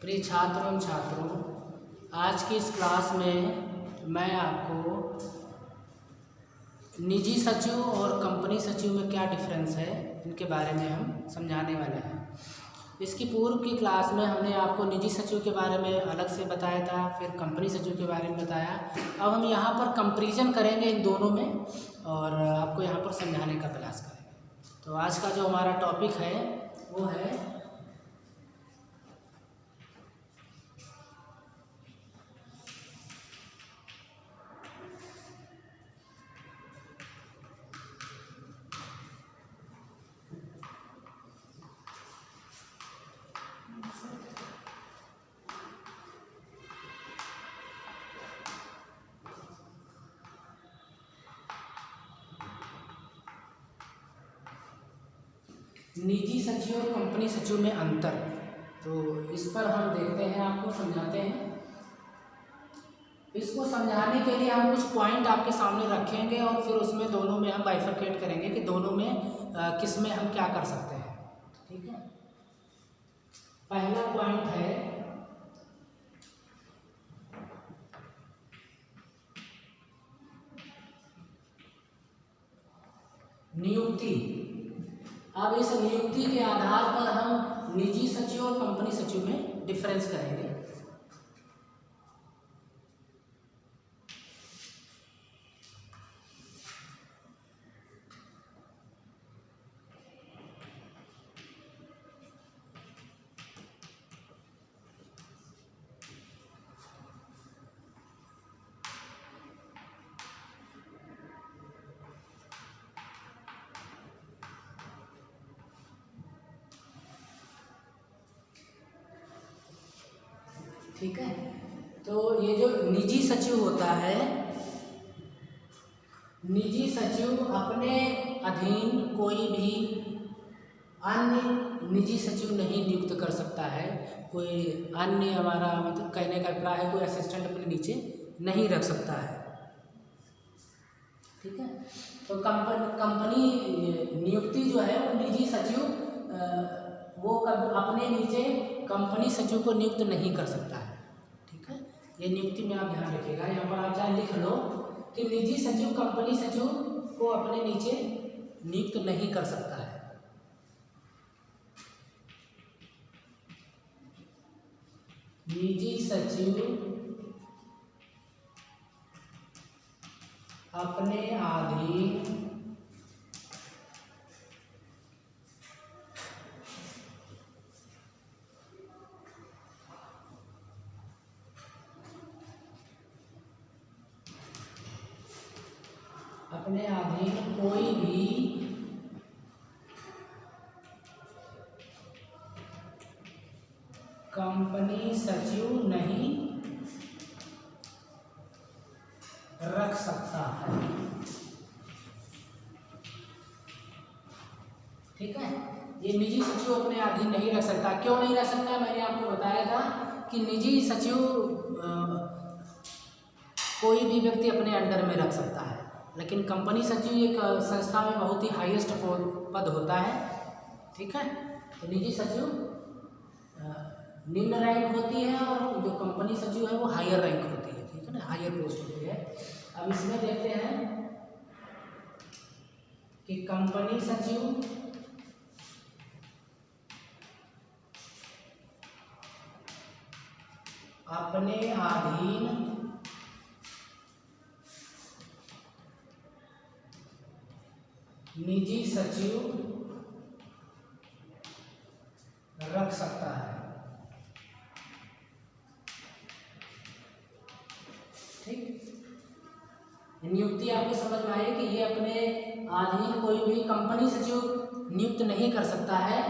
प्रिय छात्र एवं छात्रों, आज की इस क्लास में मैं आपको निजी सचिव और कंपनी सचिव में क्या डिफरेंस है इनके बारे में हम समझाने वाले हैं। इसकी पूर्व की क्लास में हमने आपको निजी सचिव के बारे में अलग से बताया था, फिर कंपनी सचिव के बारे में बताया। अब हम यहाँ पर कंपैरिजन करेंगे इन दोनों में और आपको यहाँ पर समझाने का प्रयास करेंगे। तो आज का जो हमारा टॉपिक है वो है निजी सचिव और कंपनी सचिव में अंतर। तो इस पर हम देखते हैं, आपको समझाते हैं। इसको समझाने के लिए हम कुछ पॉइंट आपके सामने रखेंगे और फिर उसमें दोनों में हम बाइफरकेट करेंगे कि दोनों में किस में हम क्या कर सकते हैं। ठीक है, पहला पॉइंट है नियुक्ति। अब इस नियुक्ति के आधार पर हम निजी सचिव और कंपनी सचिव में डिफरेंस करेंगे। ठीक है, तो ये जो निजी सचिव होता है, निजी सचिव अपने अधीन कोई भी अन्य निजी सचिव नहीं नियुक्त कर सकता है। कोई अन्य, हमारा मतलब कहने का अभिप्राय है, कोई असिस्टेंट अपने नीचे नहीं रख सकता है। ठीक है, तो कंपनी नियुक्ति जो है वो निजी सचिव वो अपने नीचे कंपनी सचिव को नियुक्त नहीं कर सकता है। ठीक है, ये नियुक्ति में आप ध्यान रखिएगा। यहाँ पर आप चाहे लिख लो कि निजी सचिव कंपनी सचिव को अपने नीचे नियुक्त नहीं कर सकता है। निजी सचिव अपने अधीन कोई भी कंपनी सचिव नहीं रख सकता है। ठीक है, ये निजी सचिव अपने अधीन नहीं रख सकता। क्यों नहीं रख सकता? मैंने आपको बताया था कि निजी सचिव कोई भी व्यक्ति अपने अंडर में रख सकता है, लेकिन कंपनी सचिव एक संस्था में बहुत ही हाईएस्ट पद होता है। ठीक है, तो निजी सचिव निम्न रैंक होती है और जो कंपनी सचिव है वो हायर रैंक होती है। ठीक है ना, हायर पोस्ट होती है। अब इसमें देखते हैं कि कंपनी सचिव अपने अधीन निजी सचिव रख सकता है। ठीक, नियुक्ति आपको समझ में आए कि ये अपने अधीन कोई भी कंपनी सचिव नियुक्त नहीं कर सकता है,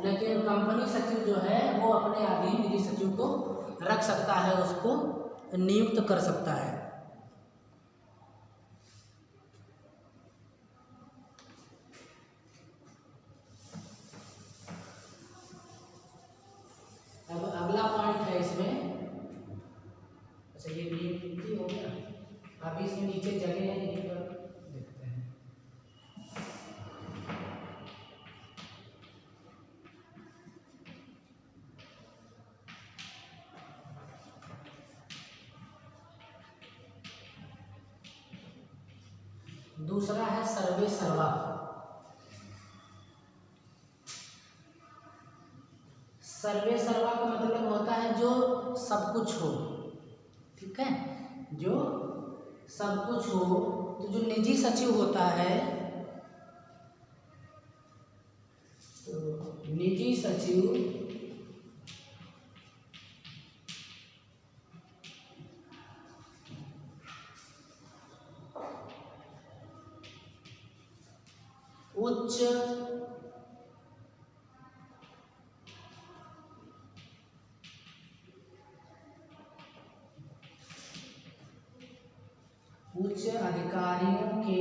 लेकिन कंपनी सचिव जो है वो अपने अधीन निजी सचिव को रख सकता है, उसको नियुक्त कर सकता है। अब अगला पॉइंट है इसमें, अच्छा ये नियुक्ति हो गया। अभी इसमें नीचे जगह है, यहीं पर देखते हैं। दूसरा है सर्वे सर्वा। सर्वे सर्वा का मतलब होता है जो सब कुछ हो, ठीक है, जो सब कुछ हो। तो जो निजी सचिव होता है, तो निजी सचिव उच्च अधिकारियों के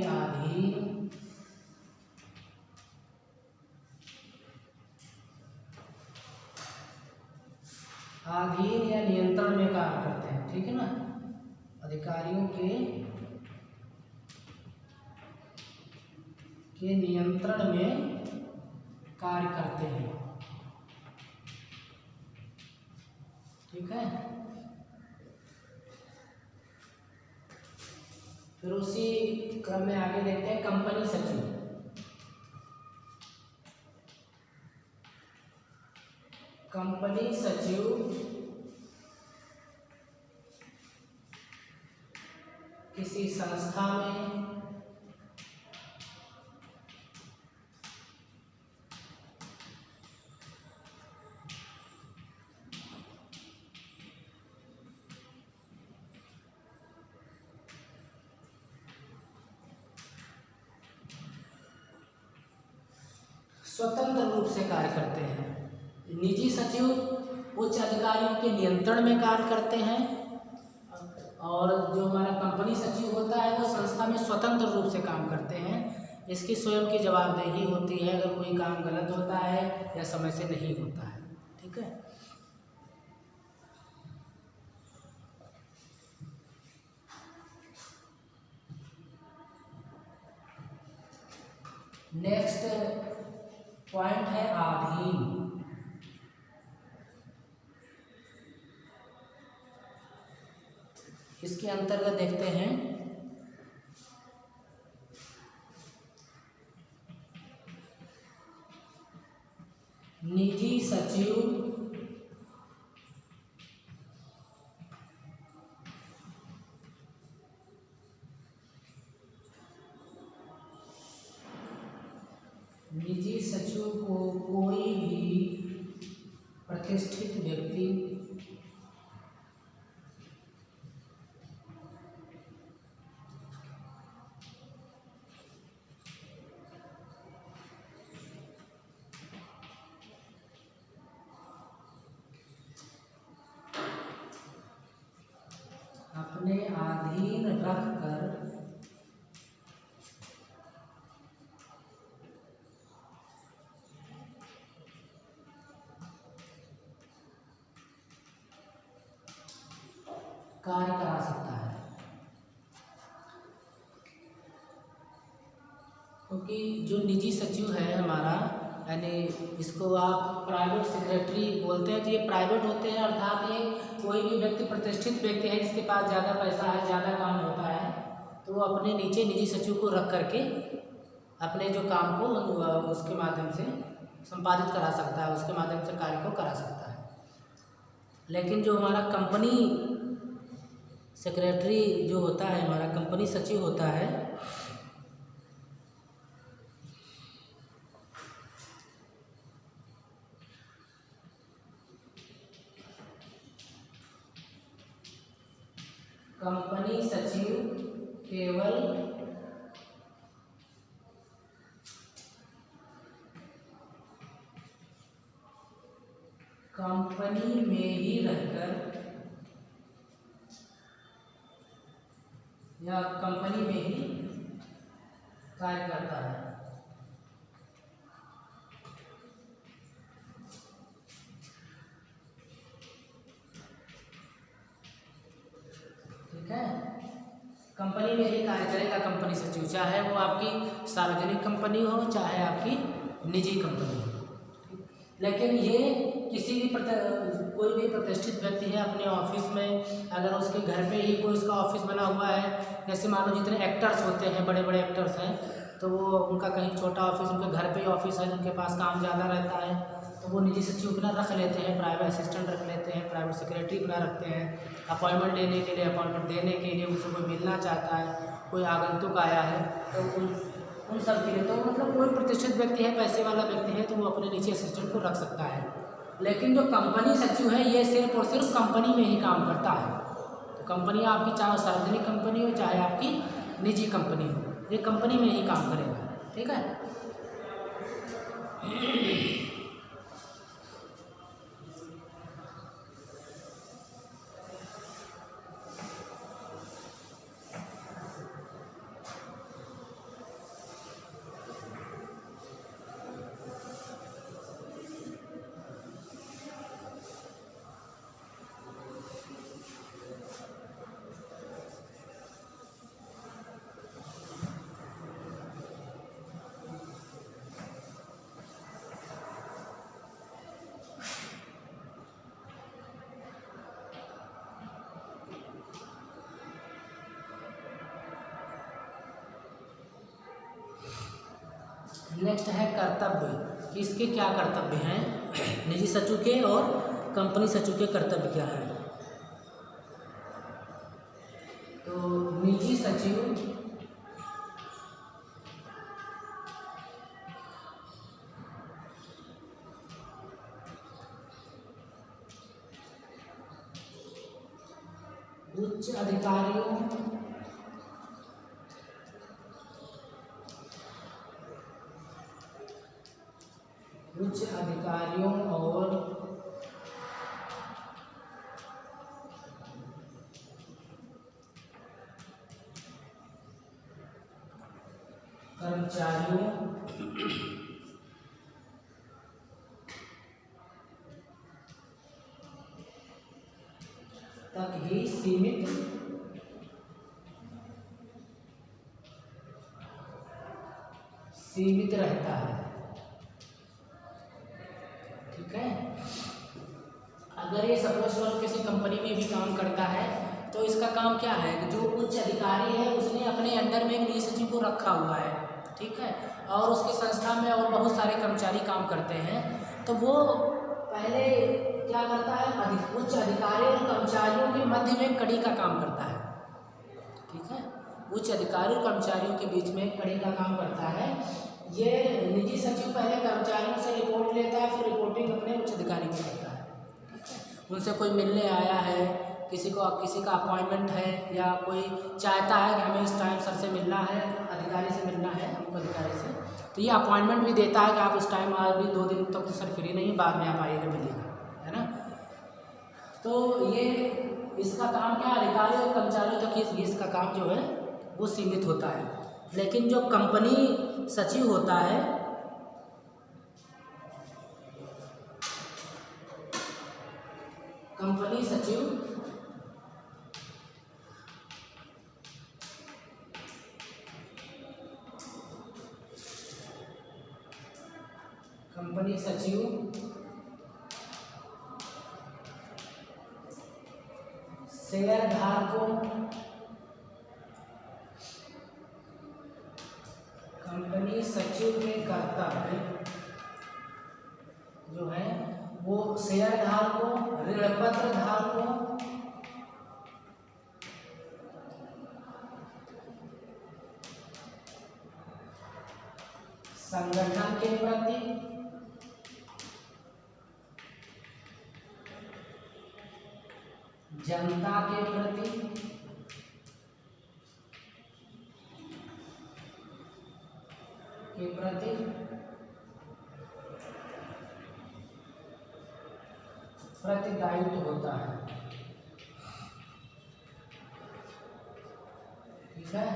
अधीन या नियंत्रण में कार्य करते हैं, ठीक है ना। अधिकारियों के नियंत्रण में कार्य करते हैं, ठीक है। फिर उसी क्रम में आगे देखते हैं कंपनी सचिव। कंपनी सचिव किसी संस्था में स्वतंत्र रूप से कार्य करते हैं। निजी सचिव उच्च अधिकारियों के नियंत्रण में कार्य करते हैं, और जो हमारा कंपनी सचिव होता है वो संस्था में स्वतंत्र रूप से काम करते हैं। इसकी स्वयं की जवाबदेही होती है अगर कोई काम गलत होता है या समय से नहीं होता है, ठीक है। नेक्स्ट पॉइंट है अधीन। इसके अंतर्गत देखते हैं निजी सचिव को कोई भी प्रतिष्ठित व्यक्ति अपने अधीन रखकर कार्य करा सकता है। क्योंकि जो निजी सचिव है हमारा, यानी इसको आप प्राइवेट सेक्रेटरी बोलते हैं, तो ये प्राइवेट होते हैं, अर्थात ये कोई भी व्यक्ति प्रतिष्ठित व्यक्ति है जिसके पास ज़्यादा पैसा है, ज़्यादा काम होता है, तो वो अपने नीचे निजी सचिव को रख करके अपने जो काम को उसके माध्यम से संपादित करा सकता है, उसके माध्यम से कार्य को करा सकता है। लेकिन जो हमारा कंपनी सेक्रेटरी जो होता है, हमारा कंपनी सचिव होता है, कंपनी सचिव केवल कंपनी में ही रहकर या कंपनी में ही कार्य करता है। ठीक है, कंपनी में ही कार्य करेगा कंपनी सचिव, चाहे वो आपकी सार्वजनिक कंपनी हो, चाहे आपकी निजी कंपनी हो। लेकिन ये किसी भी कोई भी प्रतिष्ठित व्यक्ति है अपने ऑफिस में, अगर उसके घर पे ही कोई उसका ऑफिस बना हुआ है, जैसे मान लो जितने एक्टर्स होते हैं, बड़े बड़े एक्टर्स हैं, तो वो उनका कहीं छोटा ऑफिस, उनके घर पे ही ऑफिस है, जिनके पास काम ज़्यादा रहता है, तो वो निजी सचिव अपना रख लेते हैं, प्राइवेट असिस्टेंट रख लेते हैं, प्राइवेट सेक्रेटरी अपना रखते हैं, अपॉइंटमेंट लेने के लिए, अपॉइंटमेंट देने के लिए, उनसे कोई मिलना चाहता है, कोई आगंतुक आया है, तो उन सब के लिए, तो मतलब कोई प्रतिष्ठित व्यक्ति है, पैसे वाला व्यक्ति है, तो वो अपने निजी असिस्टेंट को रख सकता है। लेकिन जो कंपनी सचिव है ये सिर्फ और सिर्फ कंपनी में ही काम करता है। तो कंपनी आपकी चाहे सार्वजनिक कंपनी हो चाहे आपकी निजी कंपनी हो, ये कंपनी में ही काम करेगा, ठीक है। नेक्स्ट है कर्तव्य, कि इसके क्या कर्तव्य हैं, निजी सचिव के और कंपनी सचिव के कर्तव्य क्या है। तो निजी सचिव उच्च अधिकारियों और कर्मचारियों तक ही सीमित रहता है, ठीक है। अगर ये सपोज किसी कंपनी में भी काम करता है तो इसका काम क्या है कि जो उच्च अधिकारी है उसने अपने अंडर में एक निजी सचिव को रखा हुआ है, ठीक है, और उसकी संस्था में और बहुत सारे कर्मचारी काम करते हैं, तो वो पहले क्या करता है, उच्च अधिकारी और कर्मचारियों के मध्य में कड़ी का काम करता है, ठीक है। उच्च अधिकारी और कर्मचारियों के बीच में कड़ी का काम करता है। ये निजी सचिव पहले कर्मचारियों से रिपोर्ट लेता है, फिर रिपोर्टिंग अपने उच्च अधिकारी को करता है, उनसे कोई मिलने आया है, किसी का अपॉइंटमेंट है, या कोई चाहता है कि हमें इस टाइम सर से मिलना है, अधिकारी से मिलना है, उनको अधिकारी से, तो ये अपॉइंटमेंट भी देता है कि आप इस टाइम आज भी 2 दिन तक तो सर फ्री नहीं, बाद में आप आइएगा, मिलिएगा, है ना। तो ये इसका काम क्या, अधिकारी और कर्मचारियों तक इसका काम जो है वो सीमित होता है। लेकिन जो कंपनी सचिव होता है, कंपनी सचिव शेयरधारकों, कंपनी सचिव के कर्तव्य जो है वो शेयरधारकों, ऋणपत्र धारकों, संगठन के प्रति, जनता के प्रति प्रतिदायित्व होता है, ठीक है।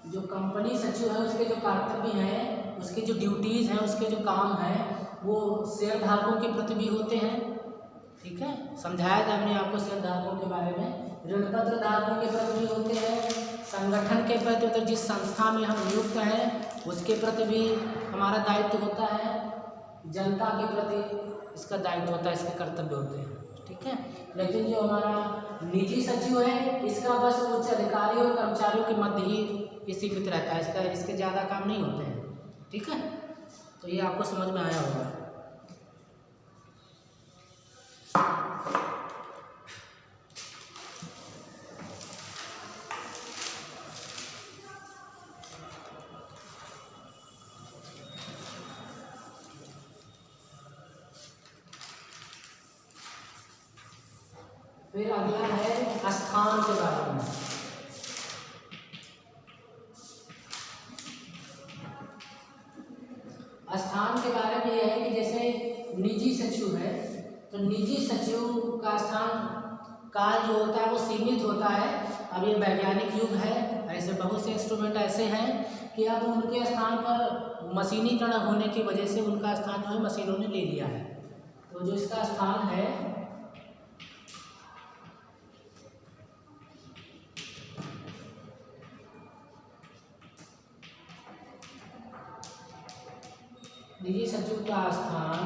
जो कंपनी सचिव है उसके जो कर्तव्य हैं, उसके जो ड्यूटीज़ हैं, उसके जो काम हैं, वो शेयरधारकों के प्रति भी होते हैं, ठीक है। समझाया था हमने आपको शेयरधारकों के बारे में। ऋणपत्र धारकों के प्रति भी होते हैं, संगठन के प्रति, तो जिस संस्था में हम नियुक्त हैं उसके प्रति भी हमारा दायित्व होता है, जनता के प्रति इसका दायित्व होता है, इसके कर्तव्य होते हैं, ठीक है। लेकिन जो हमारा निजी सचिव है, इसका बस उच्च अधिकारियों और कर्मचारियों के मध्य ही सीमित रहता है, इसके ज़्यादा काम नहीं होते हैं, ठीक है। तो ये आपको समझ में आया होगा। फिर अगला है स्थान के बारे में। स्थान के बारे में यह है कि जैसे निजी सचिव है, तो निजी सचिव का स्थान काल जो होता है वो सीमित होता है। अब ये वैज्ञानिक युग है, ऐसे बहुत से इंस्ट्रूमेंट ऐसे हैं कि अब उनके स्थान पर मशीनीकरण होने की वजह से उनका स्थान जो है मशीनों ने ले लिया है। तो जो इसका स्थान है निजी सचिव का स्थान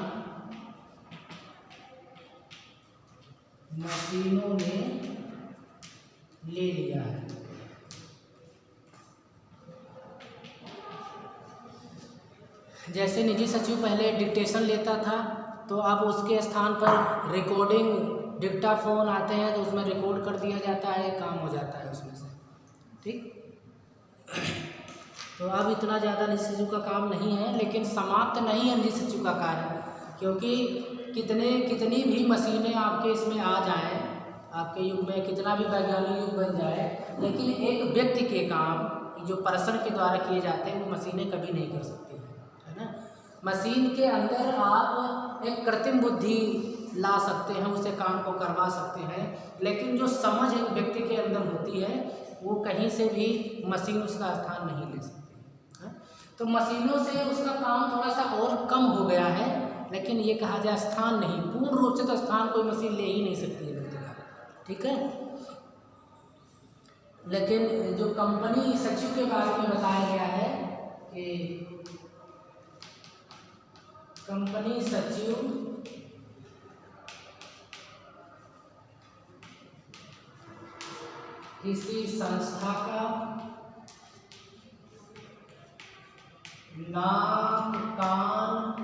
मशीनों ने ले लिया है। जैसे निजी सचिव पहले डिक्टेशन लेता था, तो अब उसके स्थान पर रिकॉर्डिंग डिक्टाफोन आते हैं, तो उसमें रिकॉर्ड कर दिया जाता है, काम हो जाता है उसमें से, ठीक। तो अब इतना ज़्यादा निजी सचिव का काम नहीं है, लेकिन समाप्त नहीं है निजी सचिव का कार्य, क्योंकि कितनी भी मशीनें आपके इसमें आ जाएं, आपके युग में कितना भी वैज्ञानिक युग बन जाए, लेकिन एक व्यक्ति के काम जो पर्सन के द्वारा किए जाते हैं वो मशीनें कभी नहीं कर सकती, है ना। मशीन के अंदर आप एक कृत्रिम बुद्धि ला सकते हैं, उसे काम को करवा सकते हैं, लेकिन जो समझ एक व्यक्ति के अंदर होती है वो कहीं से भी मशीन उसका स्थान नहीं ले सकती। तो मशीनों से उसका काम थोड़ा सा और कम हो गया है, लेकिन ये कहा जाए स्थान नहीं, पूर्ण रूप से तो स्थान कोई मशीन ले ही नहीं सकती है व्यक्ति का, ठीक है। लेकिन जो कंपनी सचिव के बारे में बताया गया है कि कंपनी सचिव किसी संस्था का नाक कान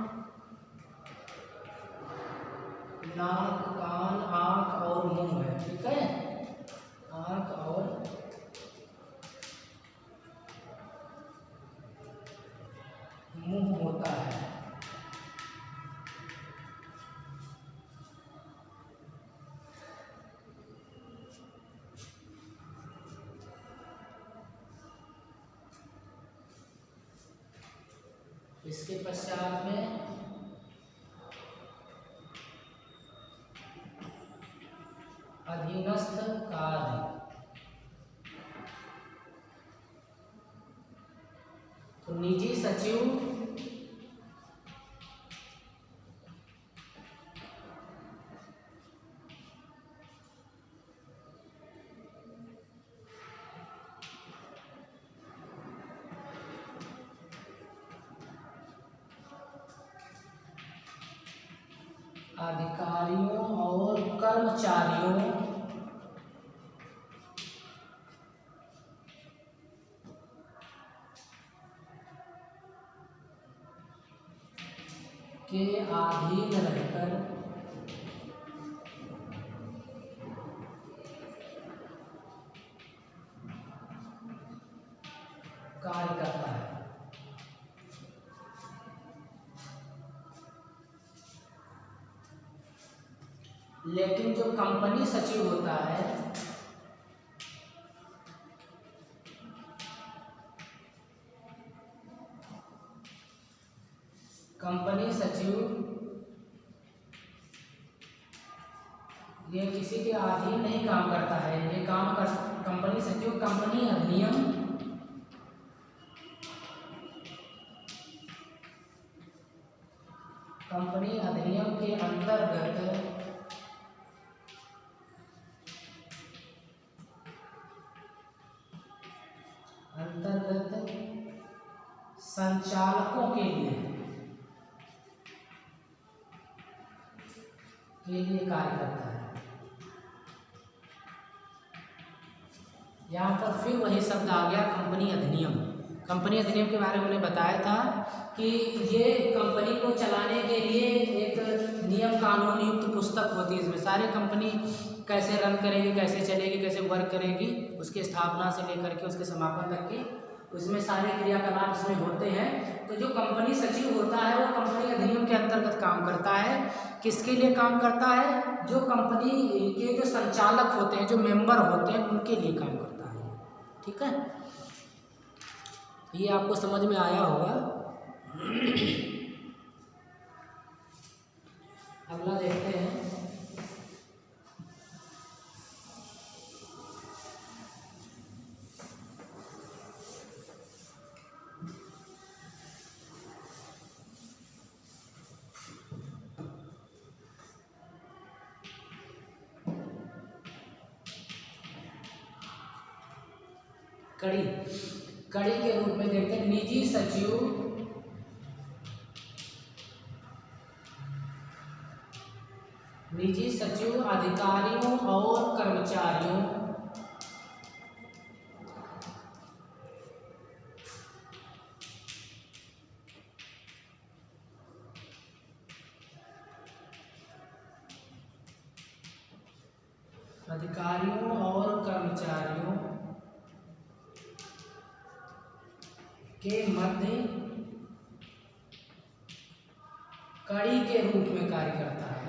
आँख और मुंह है, ठीक है। आँख और मुंह होता है। इसके पश्चात में अधीनस्थ कार्य, तो निजी सचिव अधिकारियों और कर्मचारियों के अधीन रहकर कार्य करता है। लेकिन जो कंपनी सचिव होता है, कंपनी सचिव ये किसी के अधीन नहीं काम करता है, ये काम कर कंपनी सचिव कंपनी अधिनियम के अंतर्गत संचालकों के लिए के लिए कार्य करता है। यहाँ पर फिर वही शब्द आ गया कंपनी अधिनियम। कंपनी अधिनियम के बारे में मैंने बताया था कि ये कंपनी को चलाने के लिए एक नियम कानून युक्त पुस्तक होती है। इसमें सारे कंपनी कैसे रन करेगी, कैसे चलेगी, कैसे वर्क करेगी, उसकी स्थापना से लेकर के उसके समापन तक के उसमें सारे क्रियाकलाप इसमें होते हैं। तो जो कंपनी सचिव होता है वो कंपनी अधिनियम के अंतर्गत काम करता है। किसके लिए काम करता है? जो कंपनी के जो संचालक होते हैं, जो मेंबर होते हैं, उनके लिए काम करता है। ठीक है, ये आपको समझ में आया होगा। अगला देखते हैं। कड़ी कड़ी के रूप में देखते हैं निजी सचिव अधिकारियों और कर्मचारियों के मध्य कड़ी के रूप में कार्य करता है।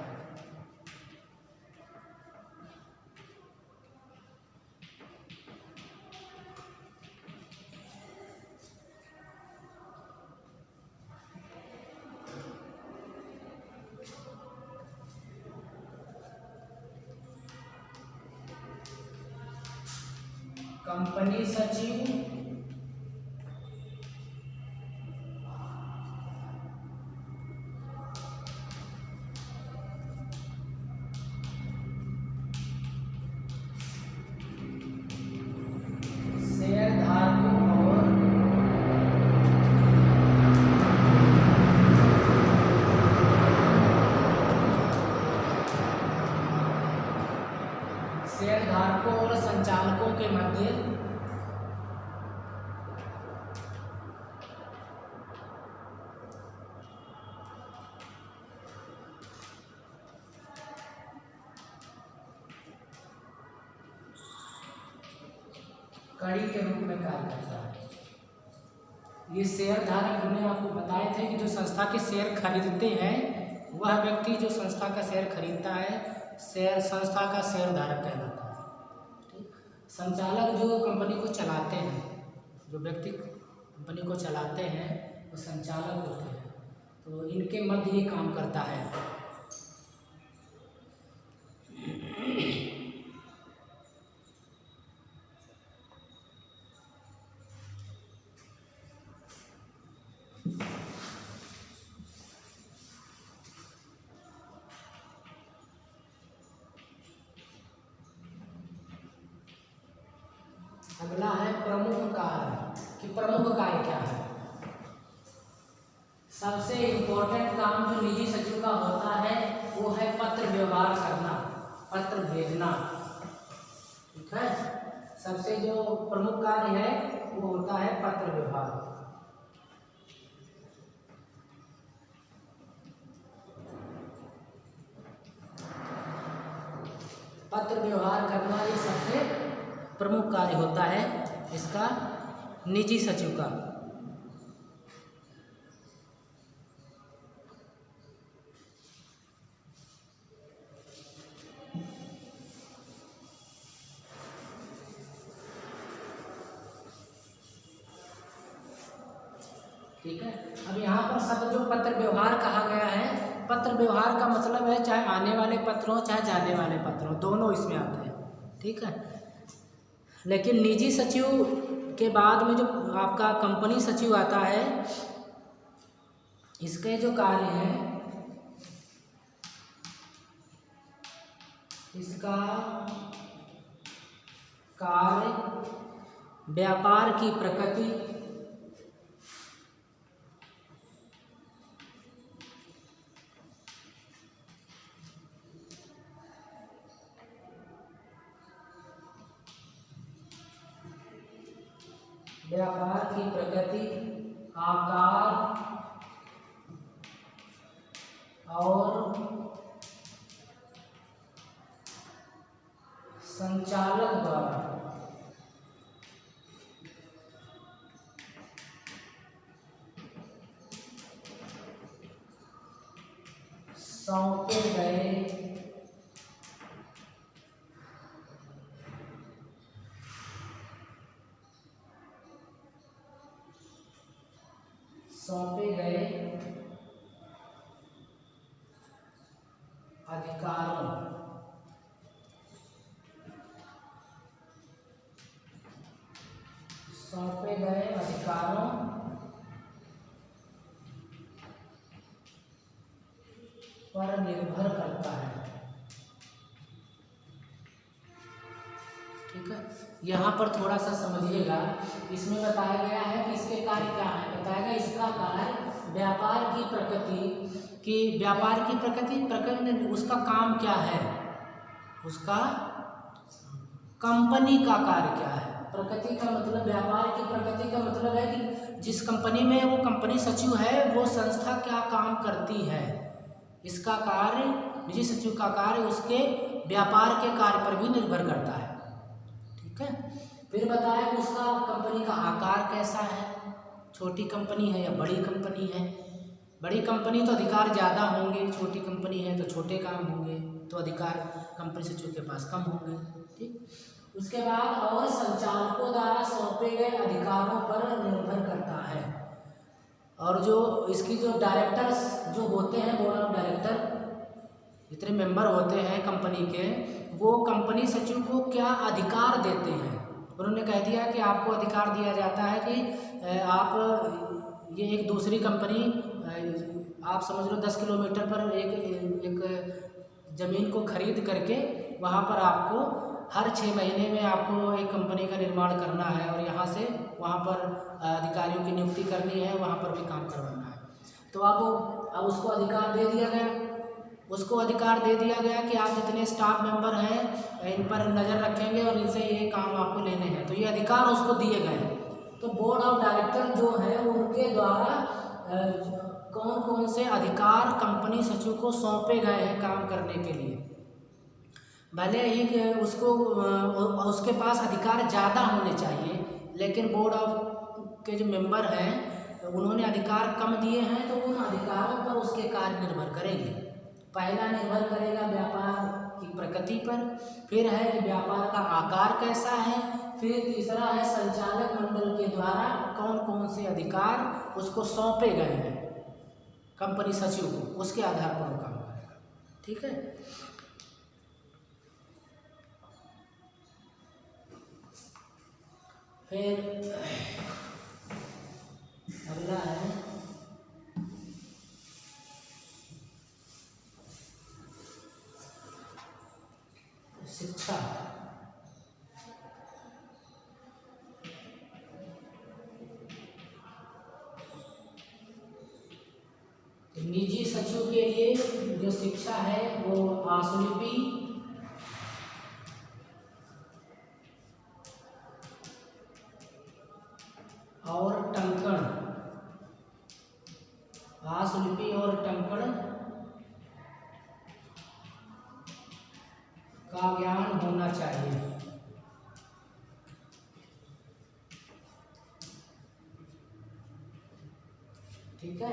कंपनी सचिव शेयरधारकों और संचालकों के मध्य कड़ी के रूप में कार्य करता है। ये शेयर धारक हमने आपको बताए थे कि जो संस्था के शेयर खरीदते हैं वह व्यक्ति जो संस्था का शेयर खरीदता है शेयर संस्था का शेयर धारक कहलाता है। ठीक, संचालक जो कंपनी को चलाते हैं, जो व्यक्ति कंपनी को चलाते हैं वो संचालक होते हैं, तो इनके मध्य ये काम करता है। अगला है प्रमुख कार्य कि प्रमुख कार्य क्या है। सबसे इम्पोर्टेंट काम जो निजी सचिव का होता है वो है पत्र व्यवहार करना, पत्र भेजना। ठीक है, सबसे जो प्रमुख कार्य है वो होता है पत्र व्यवहार। पत्र व्यवहार करना ये सबसे प्रमुख कार्य होता है इसका निजी सचिव का। ठीक है, अब यहाँ पर सब जो पत्र व्यवहार कहा गया है, पत्र व्यवहार का मतलब है चाहे आने वाले पत्र हो चाहे जाने वाले पत्र हो, दोनों इसमें आते हैं। ठीक है, लेकिन निजी सचिव के बाद में जो आपका कंपनी सचिव आता है, इसके जो कार्य हैं, इसका कार्य व्यापार की प्रकृति, व्यापार की प्रकृति, आकार और संचालक द्वारा सौंपे गए अधिकारों पर निर्भर करता है। ठीक है, यहाँ पर थोड़ा सा समझिएगा। इसमें बताया गया है कि इसके कार्य क्या है। बताया गया इसका कार्य व्यापार की प्रकृति उसका काम क्या है, उसका कंपनी का कार्य क्या है। प्रकृति का मतलब, व्यापार की प्रकृति का मतलब है कि जिस कंपनी में वो कंपनी सचिव है वो संस्था क्या काम करती है। इसका कार्य, निजी सचिव का कार्य उसके व्यापार के कार्य पर भी निर्भर करता है। ठीक है, फिर बताया कि उसका कंपनी का आकार कैसा है, छोटी कंपनी है या बड़ी कंपनी है। बड़ी कंपनी तो अधिकार ज़्यादा होंगे, छोटी कंपनी है तो छोटे काम होंगे, तो अधिकार कंपनी सचिव के पास कम होंगे। ठीक, उसके बाद और संचालकों द्वारा सौंपे गए अधिकारों पर निर्भर करता है। और जो इसकी जो डायरेक्टर्स जो होते हैं, बोर्ड ऑफ डायरेक्टर, जितने मेंबर होते हैं कंपनी के, वो कंपनी सचिव को क्या अधिकार देते हैं। उन्होंने कह दिया कि आपको अधिकार दिया जाता है कि आप ये एक दूसरी कंपनी, आप समझ लो 10 किलोमीटर पर एक ज़मीन को खरीद करके वहाँ पर आपको हर 6 महीने में आपको एक कंपनी का निर्माण करना है और यहाँ से वहाँ पर अधिकारियों की नियुक्ति करनी है, वहाँ पर भी काम करवाना है। तो अब उसको अधिकार दे दिया गया। उसको अधिकार दे दिया गया कि आप जितने स्टाफ मेंबर हैं इन पर नज़र रखेंगे और इनसे ये काम आपको लेने हैं। तो ये अधिकार उसको दिए गए। तो बोर्ड ऑफ डायरेक्टर जो है उनके द्वारा कौन कौन से अधिकार कंपनी सचिव को सौंपे गए हैं काम करने के लिए। भले ही कि उसके पास अधिकार ज़्यादा होने चाहिए, लेकिन बोर्ड ऑफ के जो मेंबर हैं उन्होंने अधिकार कम दिए हैं, तो उन अधिकारों पर उसके कार्य निर्भर करेंगे। पहला निर्भर करेगा व्यापार की प्रकृति पर, फिर है कि व्यापार का आकार कैसा है, फिर तीसरा है संचालक मंडल के द्वारा कौन कौन से अधिकार उसको सौंपे गए हैं कंपनी सचिव को, उसके आधार पर वो काम करेगा। ठीक है, फिर अगला है शिक्षा। निजी सचिव के लिए जो शिक्षा है वो आशुलिपि और टंकण, आशुलिपि और टंकण का ज्ञान होना चाहिए। ठीक है,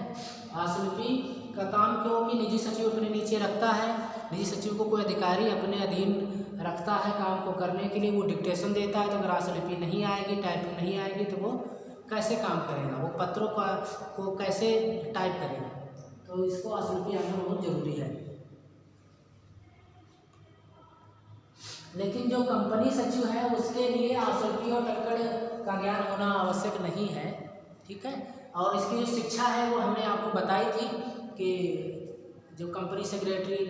आशुलिपि का काम क्योंकि निजी सचिव अपने नीचे रखता है। निजी सचिव को कोई अधिकारी अपने अधीन रखता है काम को करने के लिए, वो डिक्टेशन देता है। तो अगर आशुलिपि नहीं आएगी, टाइपिंग नहीं आएगी, तो वो कैसे काम करेगा, वो पत्रों को कैसे टाइप करेगा। तो इसको आशुलिपि आना बहुत ज़रूरी है। लेकिन जो कंपनी सचिव है उसके लिए आशुलिपि और टंकण का ज्ञान होना आवश्यक नहीं है। ठीक है, और इसकी जो शिक्षा है वो हमने आपको बताई थी कि जो कंपनी सेक्रेटरी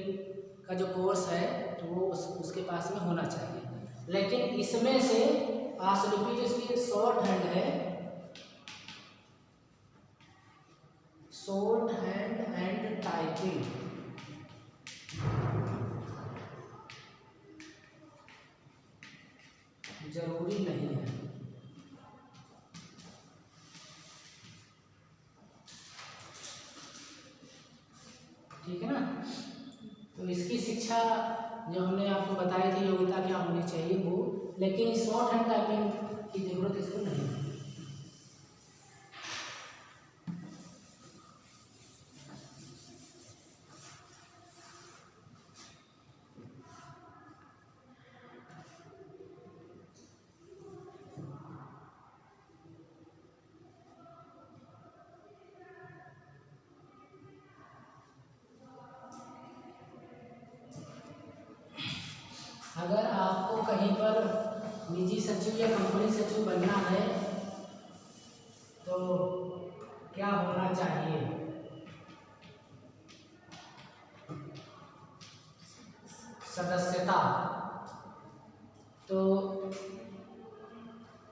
का जो कोर्स है तो वो उसके पास में होना चाहिए। लेकिन इसमें से आशुलिपि जो इसकी शॉर्ट हैंड है, शॉर्ट हैंड एंड टाइपिंग, जरूरी नहीं है। शिक्षा जो हमने आपको बताई थी योग्यता क्या होनी चाहिए वो, लेकिन शॉर्ट हैंड टाइपिंग की जरूरत इसको नहीं है। अगर आपको कहीं पर निजी सचिव या कंपनी सचिव बनना है तो क्या होना चाहिए? सदस्यता। तो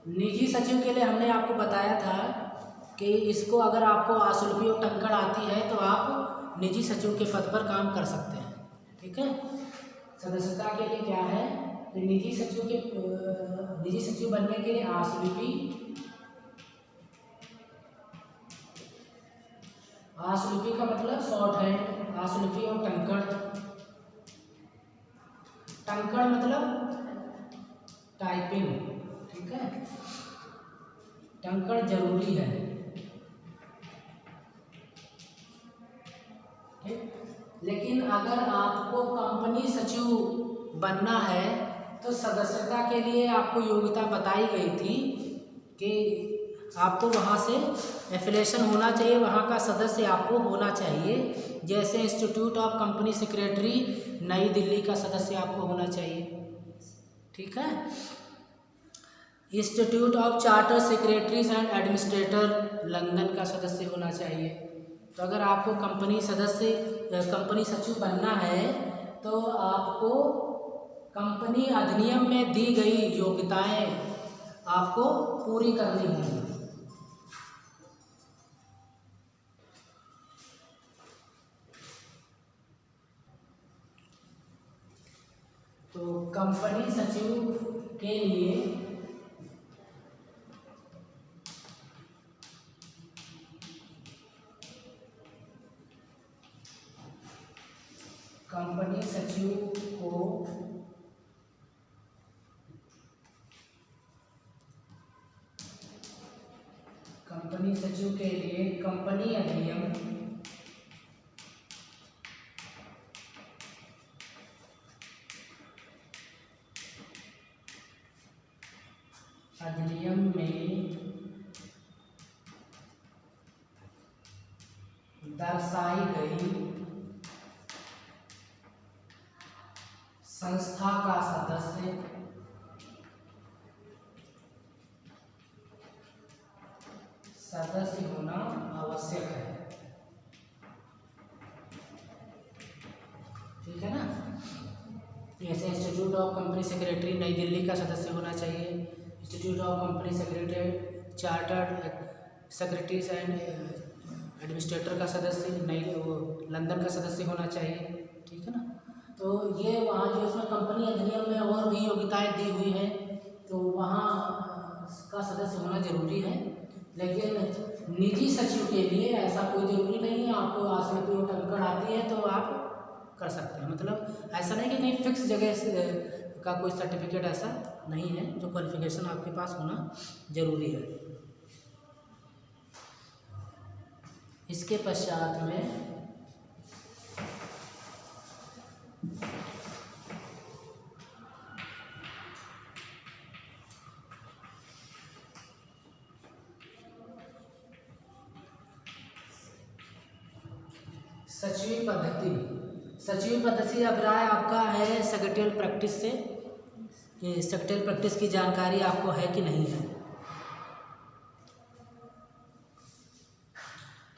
निजी सचिव के लिए हमने आपको बताया था कि इसको अगर आपको आशुल्पी और टंकण आती है तो आप निजी सचिव के पद पर काम कर सकते हैं। ठीक है, सदस्यता के लिए क्या है कि निजी सचिव बनने के लिए आशुलिपि का मतलब शॉर्ट हैंड, आशुलिपि और टंकण। टंकण मतलब टाइपिंग। ठीक है, टंकण जरूरी है। ठीक, लेकिन अगर आपको कंपनी सचिव बनना है तो सदस्यता के लिए आपको योग्यता बताई गई थी कि आपको वहाँ से एफिलिएशन होना चाहिए, वहाँ का सदस्य आपको होना चाहिए। जैसे इंस्टीट्यूट ऑफ कंपनी सेक्रेटरी नई दिल्ली का सदस्य आपको होना चाहिए। ठीक है, institute of charter secretaries and administrator London का सदस्य होना चाहिए। तो अगर आपको कंपनी सचिव बनना है तो आपको कंपनी अधिनियम में दी गई योग्यताएं आपको पूरी करनी होंगी। तो कंपनी सचिव के लिए कंपनी सचिव को कंपनी सचिव के लिए कंपनी अधिनियम में दर्शाई गई संस्था का सदस्य होना आवश्यक है। ठीक है ना, जैसे इंस्टीट्यूट ऑफ कंपनी सेक्रेटरी नई दिल्ली का सदस्य होना चाहिए, institute of company secretary chartered secretaries and administrator का सदस्य लंदन का सदस्य होना चाहिए। ठीक है ना, तो ये वहाँ जो इसमें कंपनी अधिनियम में और भी योग्यताएं दी हुई हैं तो वहाँ का सदस्य होना जरूरी है। लेकिन निजी सचिव के लिए ऐसा कोई जरूरी नहीं है। आपको आशुलिपि और टंकण आती है तो आप कर सकते हैं। मतलब ऐसा नहीं कि कहीं फिक्स जगह का कोई सर्टिफिकेट ऐसा नहीं है, जो क्वालिफिकेशन आपके पास होना जरूरी है। इसके पश्चात में सचिव पद्धति अभिप्राय आपका है सेक्रेटरियल प्रैक्टिस से, कि सेक्रेटरियल प्रैक्टिस की जानकारी आपको है कि नहीं है।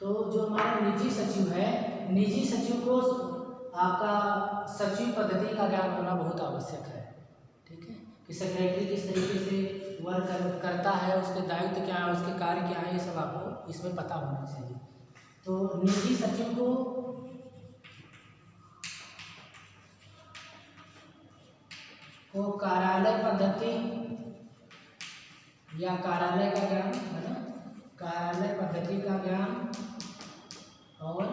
तो जो हमारा निजी सचिव है, निजी सचिव को आपका सचिव पद्धति का ज्ञान होना बहुत आवश्यक है। ठीक है, कि सेक्रेटरी किस तरीके से वर्क करता है, उसके दायित्व क्या है, उसके कार्य क्या है, ये सब आपको इसमें पता होना चाहिए। तो निजी सचिव को कार्यालय पद्धति या कार्यालय का ज्ञान है ना, कार्यालय पद्धति का ज्ञान और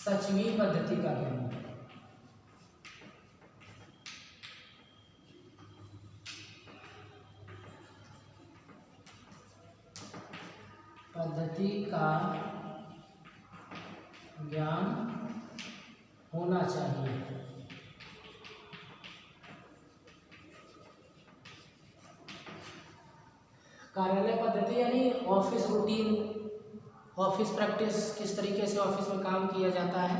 सचिवी पद्धति का ज्ञान। पद्धति का ज्ञान होना चाहिए। कार्यालय पद्धति यानी ऑफिस रूटीन, ऑफिस प्रैक्टिस, किस तरीके से ऑफिस में काम किया जाता है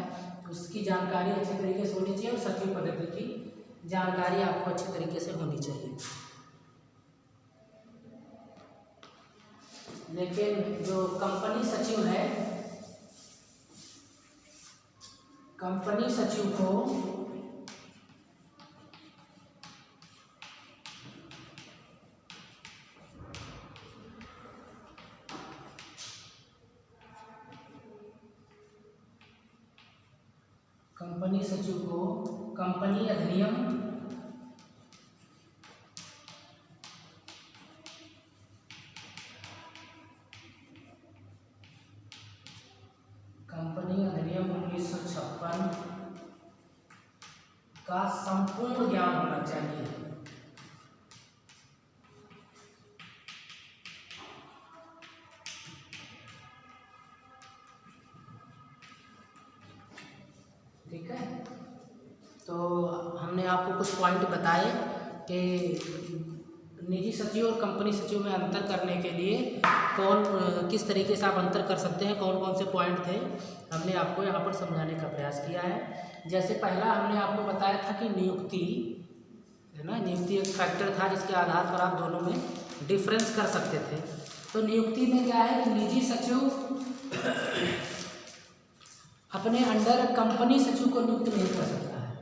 उसकी जानकारी अच्छी तरीके से होनी चाहिए, और सचिव पद्धति की जानकारी आपको अच्छी तरीके से होनी चाहिए। लेकिन जो कंपनी सचिव है, कंपनी सचिव को कंपनी अधिनियम कंपनी अधिनियम 1956 का संपूर्ण ज्ञान होना चाहिए। ठीक है, तो हमने आपको कुछ पॉइंट बताए कि निजी सचिव और कंपनी सचिव में अंतर करने के लिए किस तरीके से आप अंतर कर सकते हैं, कौन कौन से पॉइंट थे, हमने आपको यहाँ पर समझाने का प्रयास किया है। जैसे पहला हमने आपको बताया था कि नियुक्ति है ना, नियुक्ति एक फैक्टर था जिसके आधार पर आप दोनों में डिफरेंस कर सकते थे। तो नियुक्ति में क्या है कि निजी सचिव अपने अंडर कंपनी सचिव को नियुक्त नहीं कर सकता है।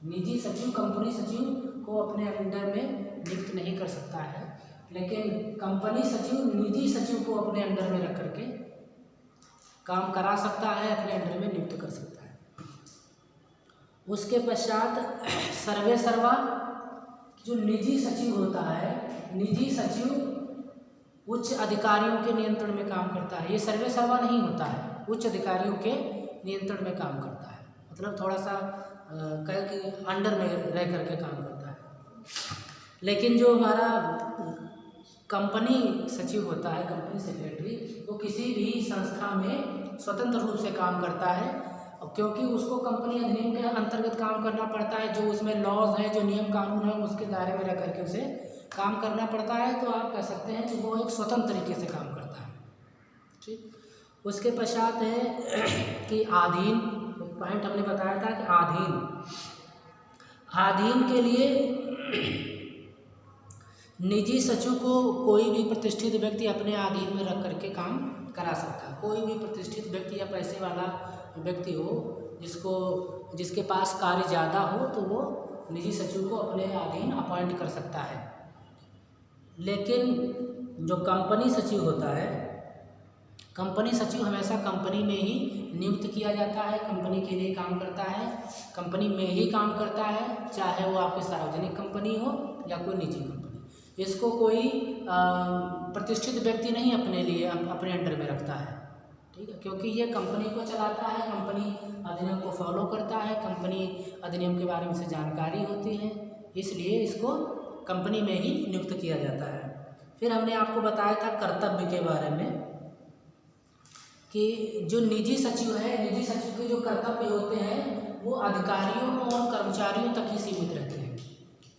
निजी सचिव कंपनी सचिव को अपने अंडर में नियुक्त नहीं कर सकता है, लेकिन कंपनी सचिव निजी सचिव को अपने अंडर में रख करके काम करा सकता है, अपने अंडर में नियुक्त कर सकता है। उसके पश्चात सर्वे सर्वा, जो निजी सचिव होता है, निजी सचिव उच्च अधिकारियों के नियंत्रण में काम करता है। ये सर्वे सर्वा नहीं होता है, उच्च अधिकारियों के नियंत्रण में काम करता है, मतलब थोड़ा सा कह कि अंडर में रह करके काम करता है। लेकिन जो हमारा कंपनी सचिव होता है, कंपनी सेक्रेटरी, वो किसी भी संस्था में स्वतंत्र रूप से काम करता है, और क्योंकि उसको कंपनी अधिनियम के अंतर्गत काम करना पड़ता है, जो उसमें लॉज है, जो नियम कानून है, उसके दायरे में रह करके उसे काम करना पड़ता है। तो आप कह सकते हैं कि वो एक स्वतंत्र तरीके से काम करता है। ठीक, उसके पश्चात है कि आधीन, पॉइंट हमने बताया था कि आधीन के लिए निजी सचिव को कोई भी प्रतिष्ठित व्यक्ति अपने अधीन में रख करके काम करा सकता है। कोई भी प्रतिष्ठित व्यक्ति या पैसे वाला व्यक्ति हो जिसके पास कार्य ज़्यादा हो, तो वो निजी सचिव को अपने अधीन अपॉइंट कर सकता है। लेकिन जो कंपनी सचिव होता है, कंपनी सचिव हमेशा कंपनी में ही नियुक्त किया जाता है, कंपनी के लिए काम करता है, कंपनी में ही काम करता है, चाहे वो आपकी सार्वजनिक कंपनी हो या कोई निजी कंपनी। इसको कोई प्रतिष्ठित व्यक्ति नहीं अपने अंडर में रखता है। ठीक है, क्योंकि ये कंपनी को चलाता है, कंपनी अधिनियम को फॉलो करता है, कंपनी अधिनियम के बारे में से जानकारी होती है, इसलिए इसको कंपनी में ही नियुक्त किया जाता है। फिर हमने आपको बताया था कर्तव्य के बारे में कि जो निजी सचिव है, निजी सचिव के जो कर्तव्य होते हैं वो अधिकारियों और कर्मचारियों तक ही सीमित रहते हैं।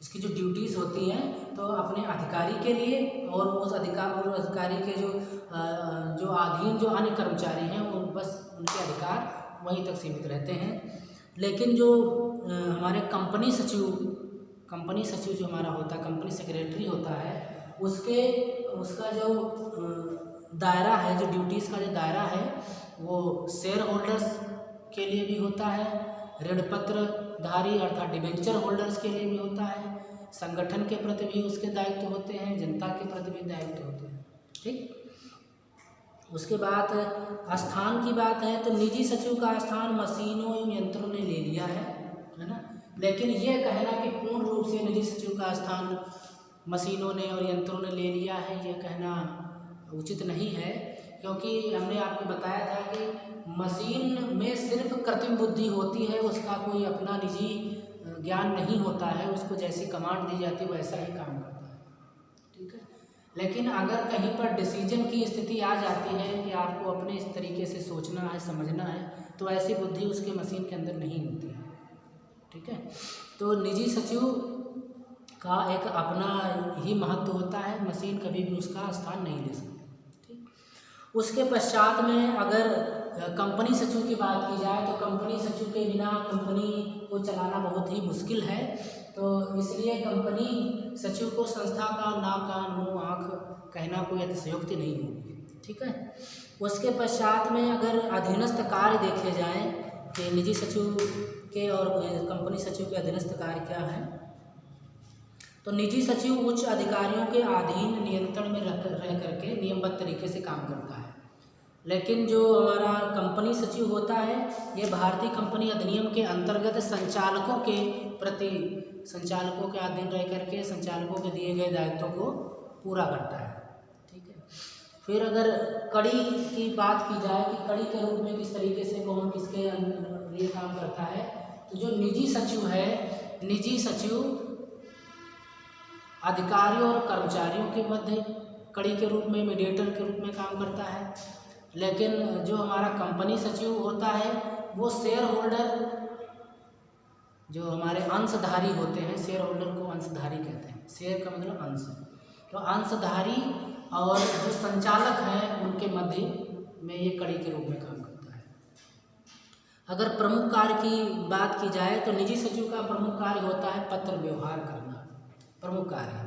इसकी जो ड्यूटीज़ होती हैं तो अपने अधिकारी के लिए और उस अधिकारी के जो अधीन जो अन्य कर्मचारी हैं वो बस उनके अधिकार वहीं तक सीमित रहते हैं। लेकिन जो हमारे कंपनी सचिव जो हमारा होता है, कंपनी सेक्रेटरी होता है, उसका जो दायरा है, जो ड्यूटीज़ का जो दायरा है वो शेयर होल्डर्स के लिए भी होता है, ऋण पत्रधारी अर्थात डिबेंचर होल्डर्स के लिए भी होता है, संगठन के प्रति भी उसके दायित्व होते हैं, जनता के प्रति भी दायित्व होते हैं। ठीक, उसके बाद स्थान की बात है तो निजी सचिव का स्थान मशीनों एवं यंत्रों ने ले लिया है ना। लेकिन ये कहना कि पूर्ण रूप से निजी सचिव का स्थान मशीनों ने और यंत्रों ने ले लिया है, ये कहना उचित नहीं है, क्योंकि हमने आपको बताया था कि मशीन में सिर्फ कृत्रिम बुद्धि होती है, उसका कोई अपना निजी ज्ञान नहीं होता है, उसको जैसी कमांड दी जाती है वैसा ही काम करता है, ठीक है। लेकिन अगर कहीं पर डिसीजन की स्थिति आ जाती है कि आपको अपने इस तरीके से सोचना है, समझना है, तो ऐसी बुद्धि उसके मशीन के अंदर नहीं होती है, ठीक है। तो निजी सचिव का एक अपना ही महत्व होता है, मशीन कभी भी उसका स्थान नहीं ले सकती, ठीक। उसके पश्चात में अगर कंपनी सचिव की बात की जाए तो कंपनी सचिव के बिना कंपनी को चलाना बहुत ही मुश्किल है, तो इसलिए कंपनी सचिव को संस्था का ना कान मुँह आँख कहना कोई अतिशयोक्ति नहीं होगी, ठीक है। उसके पश्चात में अगर अधीनस्थ कार्य देखे जाएँ कि निजी सचिव के और कंपनी सचिव के अधीनस्थ कार्य क्या है, तो निजी सचिव उच्च अधिकारियों के अधीन नियंत्रण में रह करके नियमबद्ध तरीके से काम करता है। लेकिन जो हमारा कंपनी सचिव होता है, ये भारतीय कंपनी अधिनियम के अंतर्गत संचालकों के प्रति, संचालकों के अधीन रह करके संचालकों के दिए गए दायित्वों को पूरा करता है, ठीक है। फिर अगर कड़ी की बात की जाए कि कड़ी के रूप में किस तरीके से कौन किसके लिए काम करता है, तो जो निजी सचिव है, निजी सचिव अधिकारियों और कर्मचारियों के मध्य कड़ी के रूप में, मीडिएटर के रूप में काम करता है। लेकिन जो हमारा कंपनी सचिव होता है वो शेयर होल्डर, जो हमारे अंशधारी होते हैं, शेयर होल्डर को अंशधारी कहते हैं, शेयर का मतलब अंश, तो अंशधारी और जो संचालक हैं उनके मध्य में ये कड़ी के रूप में काम करता है। अगर प्रमुख कार्य की बात की जाए तो निजी सचिव का प्रमुख कार्य होता है पत्र व्यवहार करना, प्रमुख कार्य।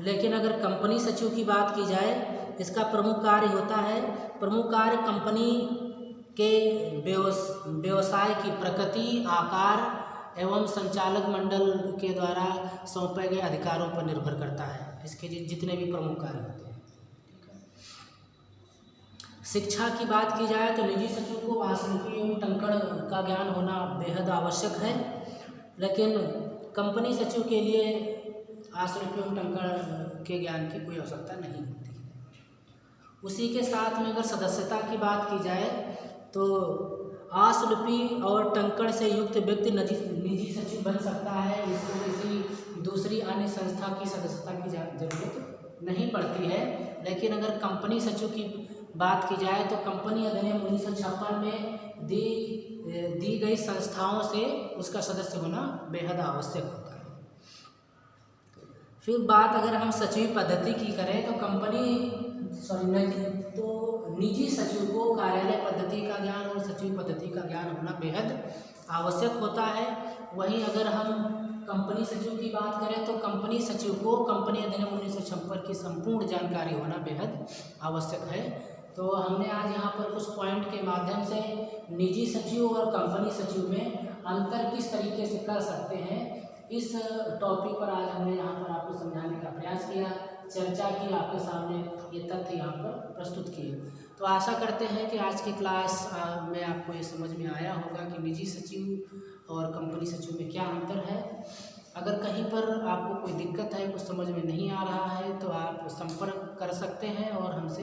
लेकिन अगर कंपनी सचिव की बात की जाए, इसका प्रमुख कार्य होता है, प्रमुख कार्य कंपनी के व्यवसाय की प्रकृति, आकार एवं संचालक मंडल के द्वारा सौंपे गए अधिकारों पर निर्भर करता है, इसके जितने भी प्रमुख कार्य होते हैं, ठीक है। शिक्षा की बात की जाए तो निजी सचिव को आश्रित एवं टंकण का ज्ञान होना बेहद आवश्यक है, लेकिन कंपनी सचिव के लिए आश्रित एवं टंकण के ज्ञान की कोई आवश्यकता नहीं होती है। उसी के साथ में अगर सदस्यता की बात की जाए तो आशुलिपि और टंकण से युक्त व्यक्ति निजी सचिव बन सकता है, इसको किसी दूसरी अन्य संस्था की सदस्यता की जरूरत नहीं पड़ती है। लेकिन अगर कंपनी सचिव की बात की जाए तो कंपनी अधिनियम 1956 में दी गई संस्थाओं से उसका सदस्य होना बेहद आवश्यक होता है। फिर बात अगर हम सचिव पद्धति की करें तो निजी सचिव को कार्यालय पद्धति का ज्ञान और सचिव पद्धति का ज्ञान होना बेहद आवश्यक होता है। वहीं अगर हम कंपनी सचिव की बात करें तो कंपनी सचिव को कंपनी अधिनियम 1956 की संपूर्ण जानकारी होना बेहद आवश्यक है। तो हमने आज यहाँ पर कुछ पॉइंट के माध्यम से निजी सचिव और कंपनी सचिव में अंतर किस तरीके से कर सकते हैं, इस टॉपिक पर आज हमने यहाँ पर आपको समझाने का प्रयास किया, चर्चा की, आपके सामने ये तथ्य यहाँ पर प्रस्तुत किए। तो आशा करते हैं कि आज की क्लास में आपको ये समझ में आया होगा कि निजी सचिव और कंपनी सचिव में क्या अंतर है। अगर कहीं पर आपको कोई दिक्कत है, कुछ समझ में नहीं आ रहा है, तो आप संपर्क कर सकते हैं और हमसे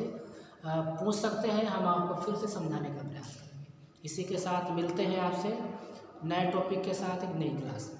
पूछ सकते हैं, हम आपको फिर से समझाने का प्रयास करेंगे। इसी के साथ मिलते हैं आपसे नए टॉपिक के साथ एक नई क्लास में।